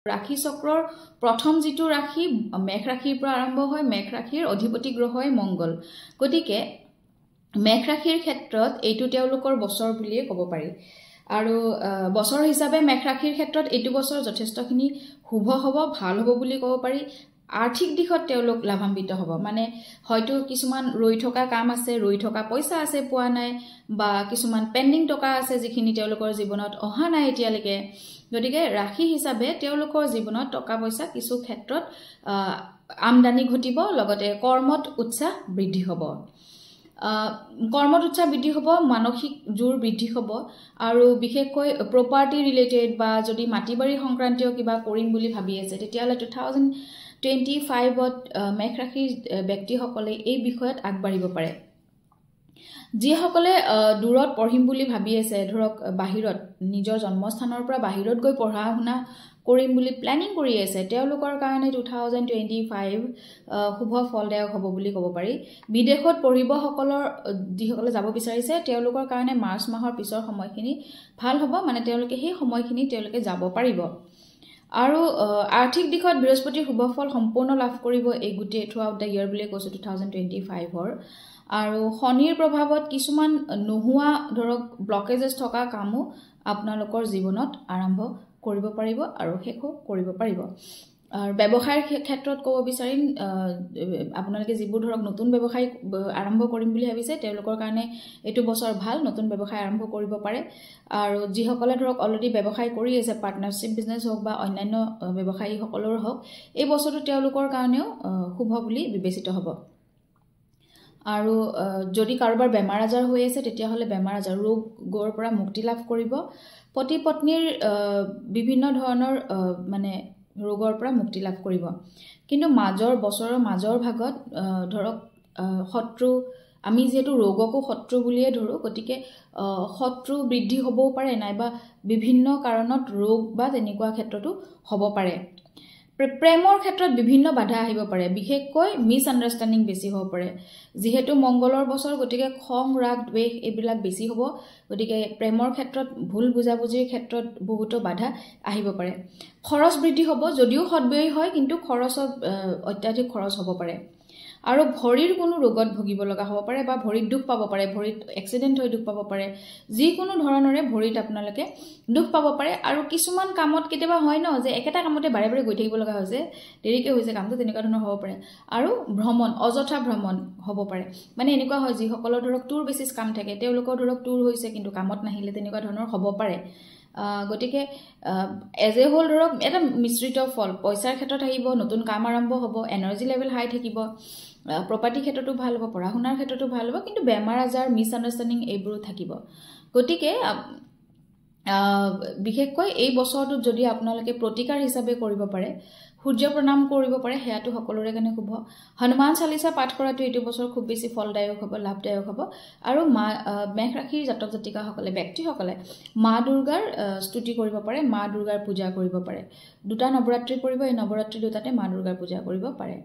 ৰাশি চক্ৰৰ প্ৰথম যিটো ৰাশি মেঘ ৰাশিৰ পৰা আৰম্ভ হয় মেঘ ৰাশিৰ অধিপতি গ্ৰহ হয় মংগল গতিকে মেঘ ৰাশিৰ ক্ষেত্ৰত এইটো তেওঁলোকৰ বছৰ বুলিয়ে ক'ব পাৰি আৰু বছৰ হিচাপে মেঘ ৰাশিৰ ক্ষেত্ৰত এইটো বছৰ যথেষ্টখিনি শুভ হ'ব ভাল হ'ব বুলি ক'ব পাৰি আৰ্থিক দিশত তেওঁলোক লাভান্বিত হ'ব মানে হয়তো কিছুমান ৰৈ থকা কাম আছে ৰৈ থকা পইচা আছে পোৱা নাই বা কিছুমান পেন্ডিং টকা আছে যিখিনি তেওঁলোকৰ জীৱনত অহা নাই এতিয়ালৈকে গতিকে ৰাশি হিচাপে তেওঁলোকৰ জীৱনত টকা পইচা কিছু ক্ষেত্ৰত আমদানি ঘটিব লগতে কৰ্মত উৎসাহ বৃদ্ধি হ'ব কৰ্মত উৎসাহ বৃদ্ধি হ'ব মানসিক জোৰ বৃদ্ধি হ'ব আৰু বিশেষকৈ প্ৰপাৰ্টি ৰিলেটেড বা যদি মাটিবাৰী সংক্ৰান্তীয় কিবা কৰিম বুলি ভাবি আছে তেতিয়াহ'লে 2025ত মেঘ ৰাশিৰ ব্যক্তিসকলে এই বিষয়ত আগবাঢ়িব পাৰে যিসকলে দূৰত পঢ়িম বুলি ভাবি আছে ধৰক বাহিৰত নিজৰ জন্মস্থানৰ পৰা বাহিৰত গৈ পঢ়া শুনা কৰিম বুলি প্ল্যানিং কৰি আছে তেওঁলোকৰ কাৰণে 2025 শুভ ফলদায়ক হ'ব বুলি ক'ব পাৰি বিদেশত পঢ়িব সকলৰ যিসকলে যাব বিচাৰিছে তেওঁলোকৰ কাৰণে মাৰ্চ মাহৰ পিছৰ সময়খিনি ভাল হ'ব মানে তেওঁলোকে সেই সময়খিনি তেওঁলোকে যাব পাৰিব আৰু আৰ্থিক দিশত বৃহস্পতিৰ শুভ ফল সম্পূৰ্ণ লাভ কৰিব এই গোটেই থ্ৰুআউট দ্য ইয়াৰ বুলি কৈছো 2025ৰ আৰু শনিৰ প্ৰভাৱত কিছুমান নোহোৱা ধৰক ব্লকেজেছ থকা কামো আপোনালোকৰ জীৱনত আৰম্ভ কৰিব পাৰিব আৰু শেষো কৰিব পাৰিব আৰু ব্যৱসায়ৰ ক্ষেত্ৰত ক'ব বিচাৰিম আপোনালোকে যিবোৰ ধৰক নতুন ব্যৱসায় আৰম্ভ কৰিম বুলি ভাবিছে তেওঁলোকৰ কাৰণে এইটো বছৰ ভাল নতুন ব্যৱসায় আৰম্ভ কৰিব পাৰে আৰু যিসকলে ধৰক অলৰেডি ব্যৱসায় কৰি আছে পাৰ্টনাৰশ্বিপ বিজনেছ হওক বা অন্যান্য ব্যৱসায়ীসকলৰ হওক এই বছৰটো তেওঁলোকৰ কাৰণেও শুভ বুলি বিবেচিত হ'ব আৰু যদি কাৰোবাৰ বেমাৰ আজাৰ হৈ আছে তেতিয়াহ'লে বেমাৰ আজাৰ ৰোগৰ পৰা মুক্তি লাভ কৰিব পতি পত্নীৰ বিভিন্ন ধৰণৰ মানে ৰোগৰ পৰা মুক্তি লাভ কৰিব কিন্তু বছৰৰ মাজৰ ভাগত ধৰক শত্ৰু আমি যেটো ৰোগকো শত্ৰু বুলিয়ে ধৰো গতিকে শত্ৰু বৃদ্ধি হ'বও পাৰে নাইবা বিভিন্ন কাৰণত ৰোগ বা তেনেকুৱা ক্ষেত্ৰতো হ'ব পাৰে প্ৰেমৰ ক্ষেত্ৰত বিভিন্ন বাধা আহিব পাৰে বিশেষকৈ মিছ আণ্ডাৰষ্টেণ্ডিং বেছি হ'ব পাৰে যিহেতু মংগলৰ বছৰ গতিকে খং ৰাগ দ্বেষ এইবিলাক বেছি হ'ব গতিকে প্ৰেমৰ ক্ষেত্ৰত ভুল বুজাবুজিৰ ক্ষেত্ৰত বহুতো বাধা আহিব পাৰে খৰচ বৃদ্ধি হ'ব যদিও সদব্যয়ী হয় কিন্তু অত্যাধিক খৰচ হ'ব পাৰে আৰু ভৰিৰ কোনো ৰোগত ভুগিব লগা হ'ব পাৰে বা ভৰিত দুখ পাব পাৰে ভৰিত এক্সিডেন্ট হৈ দুখ পাব পাৰে যিকোনো ধৰণৰে ভৰিত আপোনালোকে দুখ পাব পাৰে আৰু কিছুমান কামত কেতিয়াবা হয় ন যে একেটা কামতে বাৰে বাৰে গৈ থাকিব লগা হৈছে দেৰিকে হৈছে কামটো তেনেকুৱা ধৰণৰ হ'ব পাৰে আৰু অযথা ভ্ৰমণ হ'ব পাৰে মানে এনেকুৱা হয় যিসকলৰ ধৰক টুৰ বেচিছ কাম থাকে তেওঁলোকৰ ধৰক টুৰ হৈছে কিন্তু কামত নাহিলে তেনেকুৱা ধৰণৰ হ'ব পাৰে গতিকে এজ এ হোল ধৰক এটা মিশ্ৰিত ফল পইচাৰ ক্ষেত্ৰত আহিব নতুন কাম আৰম্ভ হ'ব এনাৰ্জি লেভেল হাই থাকিব প্ৰপাৰ্টি ক্ষেত্ৰতো ভাল হ'ব পঢ়া শুনাৰ ক্ষেত্ৰতো ভাল হ'ব কিন্তু বেমাৰ আজাৰ মিছ আণ্ডাৰষ্টেণ্ডিং এইবোৰো থাকিব গতিকে বিশেষকৈ এই বছৰটোত যদি আপোনালোকে প্ৰতিকাৰ হিচাপে কৰিব পাৰে সূৰ্য প্ৰণাম কৰিব পাৰে হেয়াটো সকলোৰে কাৰণে শুভ হনুমান চালিসা পাঠ কৰাটো এইটো বছৰ খুব বেছি ফলদায়ক হ'ব লাভদায়ক হ'ব আৰু মেঘ ৰাশিৰ জাতক জাতিকাসকলে ব্যক্তিসকলে মা দুৰ্গাৰ স্তুতি কৰিব পাৰে মা দুৰ্গাৰ পূজা কৰিব পাৰে দুটা নৱৰাত্ৰি পৰিব এই নৱৰাত্ৰি দুটাতে মা দুৰ্গাৰ পূজা কৰিব পাৰে